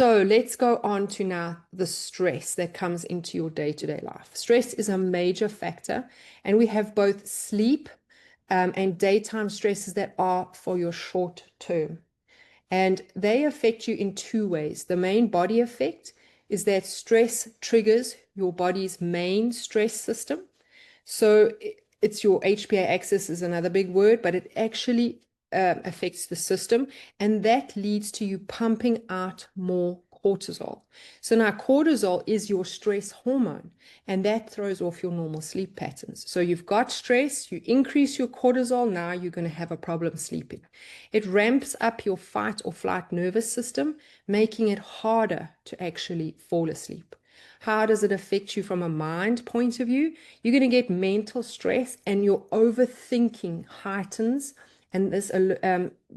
So let's go on to now the stress that comes into your day-to-day life. Stress is a major factor, and we have both sleep and daytime stresses that are for your short term. And they affect you in two ways. The main body effect is that stress triggers your body's main stress system. So it's your HPA axis is another big word, but it actually affects the system, and that leads to you pumping out more cortisol. So now cortisol is your stress hormone, and that throws off your normal sleep patterns. So you've got stress, you increase your cortisol, now you're going to have a problem sleeping. It ramps up your fight or flight nervous system, making it harder to actually fall asleep. How does it affect you from a mind point of view? You're going to get mental stress, and your overthinking heightens, and this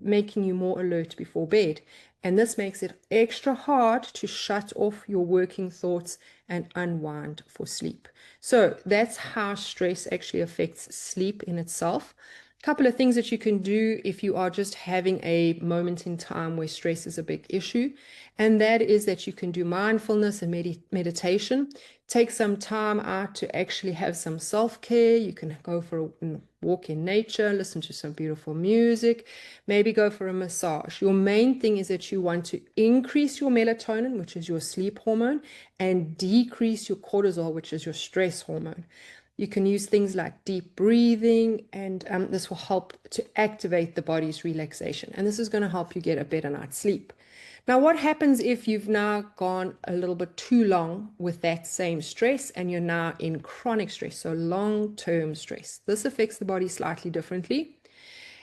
making you more alert before bed. And this makes it extra hard to shut off your working thoughts and unwind for sleep. So that's how stress actually affects sleep in itself. A couple of things that you can do if you are just having a moment in time where stress is a big issue, and that is that you can do mindfulness and meditation. Take some time out to actually have some self-care. You can go for a walk in nature, listen to some beautiful music, maybe go for a massage. Your main thing is that you want to increase your melatonin, which is your sleep hormone, and decrease your cortisol, which is your stress hormone. You can use things like deep breathing, and this will help to activate the body's relaxation. And this is going to help you get a better night's sleep. Now, what happens if you've now gone a little bit too long with that same stress and you're now in chronic stress, so long-term stress? This affects the body slightly differently.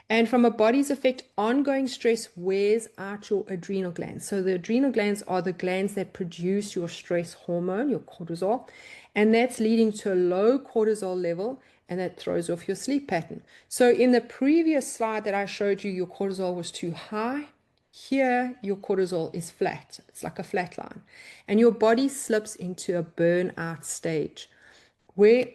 And from a body's effect, ongoing stress wears out your adrenal glands. So the adrenal glands are the glands that produce your stress hormone, your cortisol, and that's leading to a low cortisol level, and that throws off your sleep pattern. So in the previous slide that I showed you, your cortisol was too high. Here, your cortisol is flat. It's like a flat line. And your body slips into a burnout stage where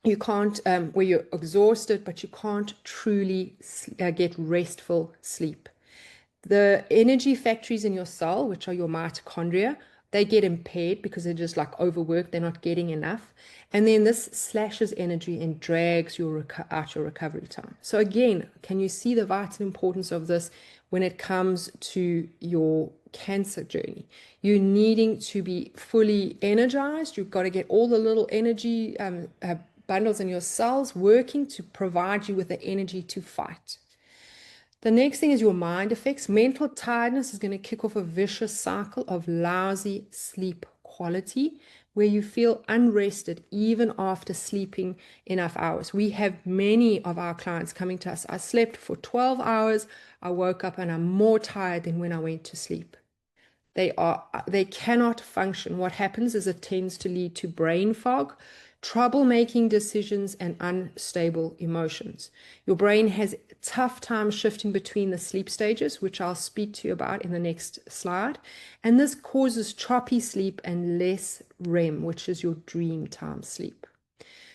you can't, where you're exhausted, but you can't truly get restful sleep. The energy factories in your cell, which are your mitochondria, they get impaired because they're just like overworked, they're not getting enough. And then this slashes energy and drags out your recovery time. So again, can you see the vital importance of this when it comes to your cancer journey? You're needing to be fully energized. You've got to get all the little energy bundles in your cells working to provide you with the energy to fight. The next thing is your mind effects. Mental tiredness is going to kick off a vicious cycle of lousy sleep quality where you feel unrested even after sleeping enough hours. We have many of our clients coming to us. I slept for 12 hours. I woke up and I'm more tired than when I went to sleep. They cannot function. What happens is it tends to lead to brain fog, trouble making decisions, and unstable emotions. Your brain has a tough time shifting between the sleep stages, which I'll speak to you about in the next slide. And this causes choppy sleep and less REM, which is your dream time sleep.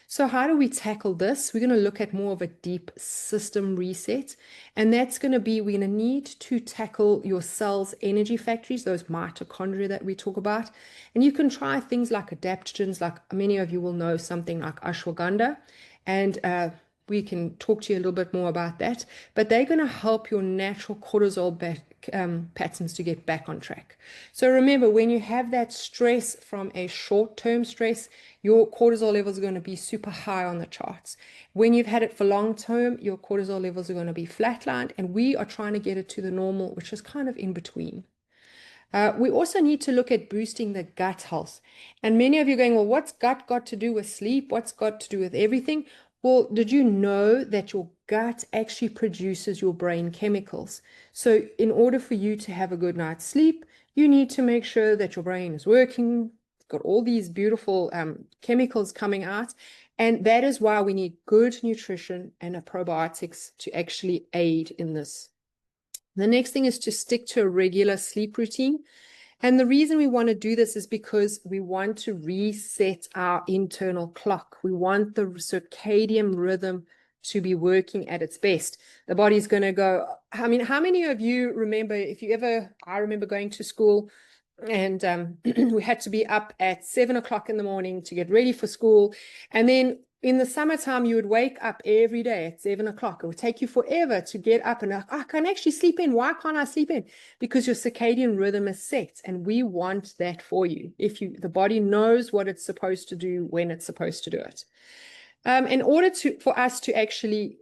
So how do we tackle this? We're going to look at more of a deep system reset. And that's going to be, we're going to need to tackle your cell's energy factories, those mitochondria that we talk about. And you can try things like adaptogens, like many of you will know something like ashwagandha. And we can talk to you a little bit more about that. But they're going to help your natural cortisol patterns to get back on track. So remember, when you have that stress from a short-term stress, your cortisol levels are going to be super high on the charts. When you've had it for long term, your cortisol levels are going to be flatlined, and we are trying to get it to the normal, which is kind of in between. We also need to look at boosting the gut health. And many of you are going, well, what's gut got to do with sleep? What's got to do with everything? Well, did you know that your gut actually produces your brain chemicals? So in order for you to have a good night's sleep, you need to make sure that your brain is working, got all these beautiful chemicals coming out. And that is why we need good nutrition and probiotics to actually aid in this. The next thing is to stick to a regular sleep routine. And the reason we want to do this is because we want to reset our internal clock. We want the circadian rhythm to be working at its best. The body's going to go, I mean, how many of you remember, I remember going to school And we had to be up at 7 o'clock in the morning to get ready for school. And then in the summertime, you would wake up every day at 7 o'clock. It would take you forever to get up and I can actually sleep in. Why can't I sleep in? Because your circadian rhythm is set, and we want that for you. The body knows what it's supposed to do when it's supposed to do it. In order for us to actually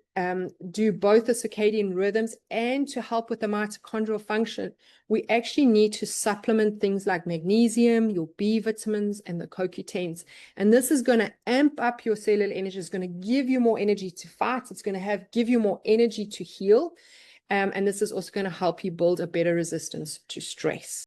do both the circadian rhythms and to help with the mitochondrial function, we actually need to supplement things like magnesium, your B vitamins, and the CoQ10s. And this is going to amp up your cellular energy. It's going to give you more energy to fight. It's going to give you more energy to heal. And this is also going to help you build a better resistance to stress.